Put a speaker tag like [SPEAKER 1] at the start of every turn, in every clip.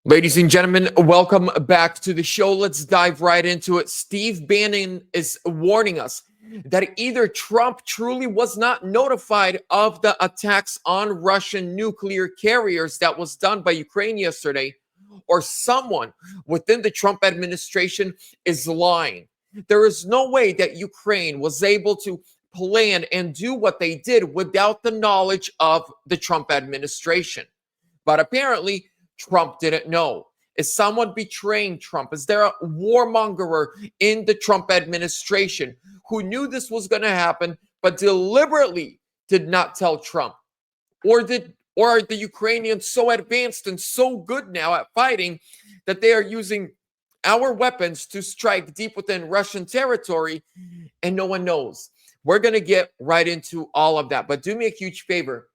[SPEAKER 1] Ladies and gentlemen, welcome back to the show. Let's dive right into it. Steve Bannon is warning us that either Trump truly was not notified of the attacks on Russian nuclear carriers that was done by Ukraine yesterday, or someone within the Trump administration is lying. There is no way that Ukraine was able to plan and do what they did without the knowledge of the Trump administration. But apparently, Trump didn't know. Is someone betraying Trump? Is there a warmonger in the Trump administration who knew this was going to happen but deliberately did not tell Trump? Or are the Ukrainians so advanced and so good now at fighting that they are using our weapons to strike deep within Russian territory and no one knows? We're going to get right into all of that. But do me a huge favor.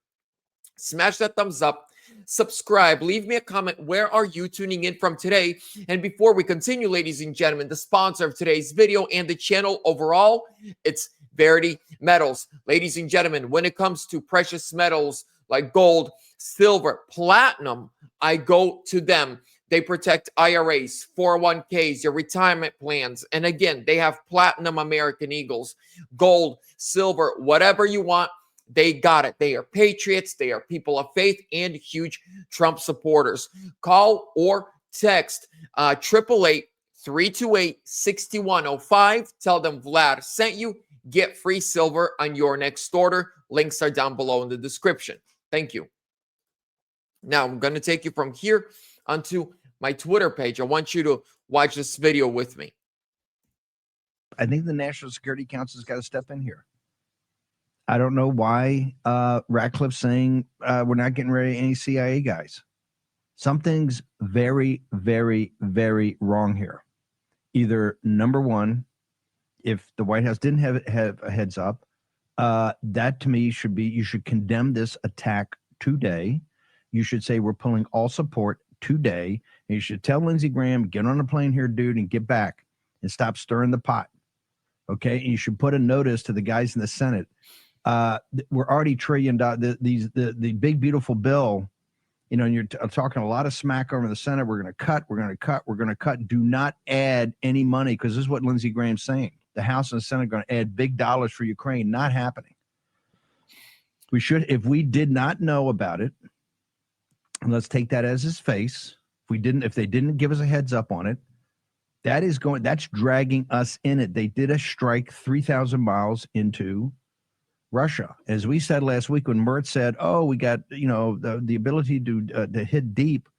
[SPEAKER 1] Smash that thumbs up. Subscribe, leave me a comment. Where are you tuning in from today? And before we continue, ladies and gentlemen, the sponsor of today's video and the channel overall, it's Verity Metals. Ladies and gentlemen, when it comes to precious metals like gold, silver, platinum, I go to them. They protect IRAs, 401ks, your retirement plans. And again, they have platinum American Eagles, gold, silver, whatever you want. They got it. They are patriots. They are people of faith and huge Trump supporters. Call or text 888-328-6105. Tell them Vlad sent you. Get free silver on your next order. Links are down below in the description. Thank you. Now, I'm going to take you from here onto my Twitter page. I want you to watch this video with me.
[SPEAKER 2] I think the National Security Council's got to step in here. I don't know why Ratcliffe's saying we're not getting rid of any CIA guys. Something's very, very, very wrong here. Either number one, if the White House didn't have a heads up, that to me should be, you should condemn this attack today. You should say we're pulling all support today. And you should tell Lindsey Graham, get on a plane here, dude, and get back and stop stirring the pot. Okay. And you should put a notice to the guys in the Senate. We're already the big beautiful bill, you know, and you're talking a lot of smack over the Senate. We're going to cut. Do not add any money, because this is what Lindsey Graham's saying. The House and the Senate are going to add big dollars for Ukraine. Not happening. We should, if we did not know about it, and let's take that as his face. If they didn't give us a heads up on it, that's dragging us in it. They did a strike 3,000 miles into Russia. As we said last week, when Mert said, oh, we got, you know, the ability to hit deep,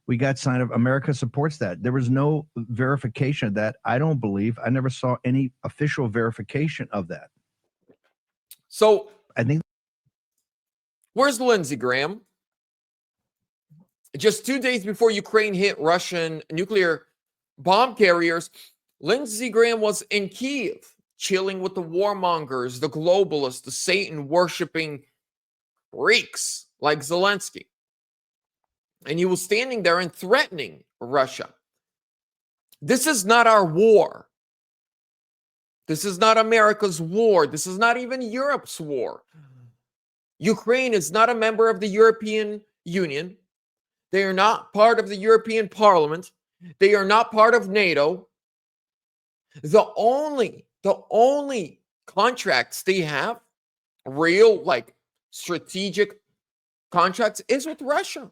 [SPEAKER 2] we got sign of America supports that. There was no verification of that. I don't believe. I never saw any official verification of that.
[SPEAKER 1] So
[SPEAKER 2] I think,
[SPEAKER 1] where's Lindsey Graham? Just 2 days before Ukraine hit Russian nuclear bomb carriers, Lindsey Graham was in Kyiv, chilling with the warmongers, the globalists, the Satan-worshipping freaks like Zelensky. And he was standing there and threatening Russia. This is not our war. This is not America's war. This is not even Europe's war. Ukraine is not a member of the European Union. They are not part of the European Parliament. They are not part of NATO. The only contracts they have, real, like, strategic contracts, is with Russia.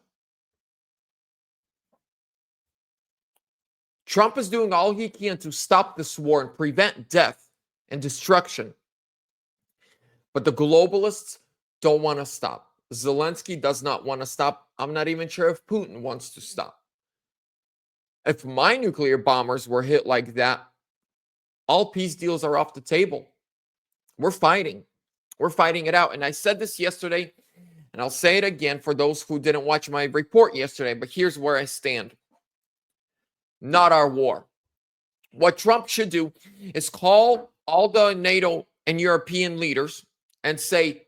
[SPEAKER 1] Trump is doing all he can to stop this war and prevent death and destruction. But the globalists don't want to stop. Zelensky does not want to stop. I'm not even sure if Putin wants to stop. If my nuclear bombers were hit like that, all peace deals are off the table. We're fighting. We're fighting it out. And I said this yesterday, and I'll say it again for those who didn't watch my report yesterday, but here's where I stand. Not our war. What Trump should do is call all the NATO and European leaders and say,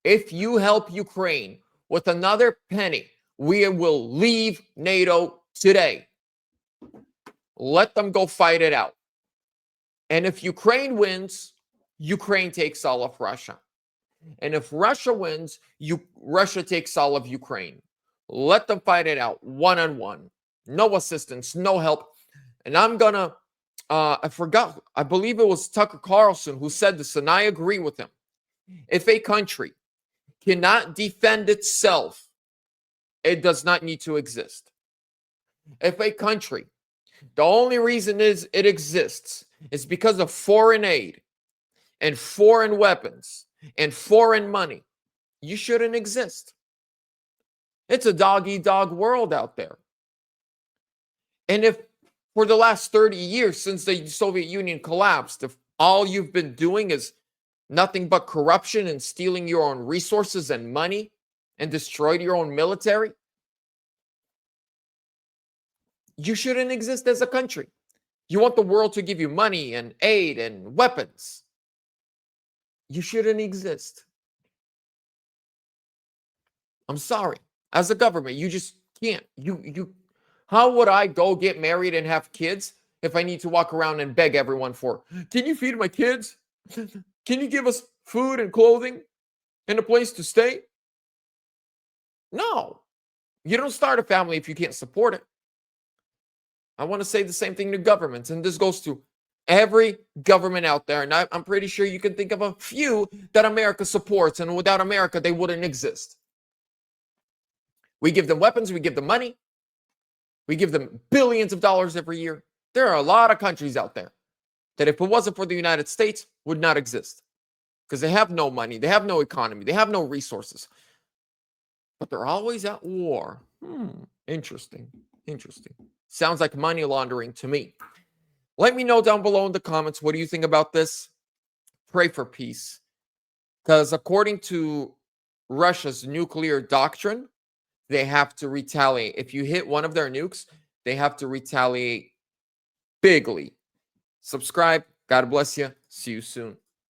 [SPEAKER 1] if you help Ukraine with another penny, we will leave NATO today. Let them go fight it out. And if Ukraine wins, Ukraine takes all of Russia. And if Russia wins, Russia takes all of Ukraine. Let them fight it out one-on-one. No assistance, no help. And I'm gonna, I forgot, I believe it was Tucker Carlson who said this, and I agree with him. If a country cannot defend itself, it does not need to exist. If a country, the only reason is it exists is because of foreign aid and foreign weapons and foreign money, you shouldn't exist. It's a dog-eat-dog world out there. And if for the last 30 years since the Soviet Union collapsed, if all you've been doing is nothing but corruption and stealing your own resources and money and destroyed your own military, you shouldn't exist as a country. You want the world to give you money and aid and weapons. You shouldn't exist. I'm sorry. As a government, you just can't. How would I go get married and have kids if I need to walk around and beg everyone for, can you feed my kids? Can you give us food and clothing and a place to stay? No. You don't start a family if you can't support it. I want to say the same thing to governments, and this goes to every government out there, and I'm pretty sure you can think of a few that America supports, and without America, they wouldn't exist. We give them weapons, we give them money, we give them billions of dollars every year. There are a lot of countries out there that if it wasn't for the United States, would not exist because they have no money, they have no economy, they have no resources, but they're always at war. Interesting. Sounds like money laundering to me. Let me know down below in the comments, what do you think about this? Pray for peace. Because according to Russia's nuclear doctrine, they have to retaliate. If you hit one of their nukes, they have to retaliate bigly. Subscribe. God bless you. See you soon.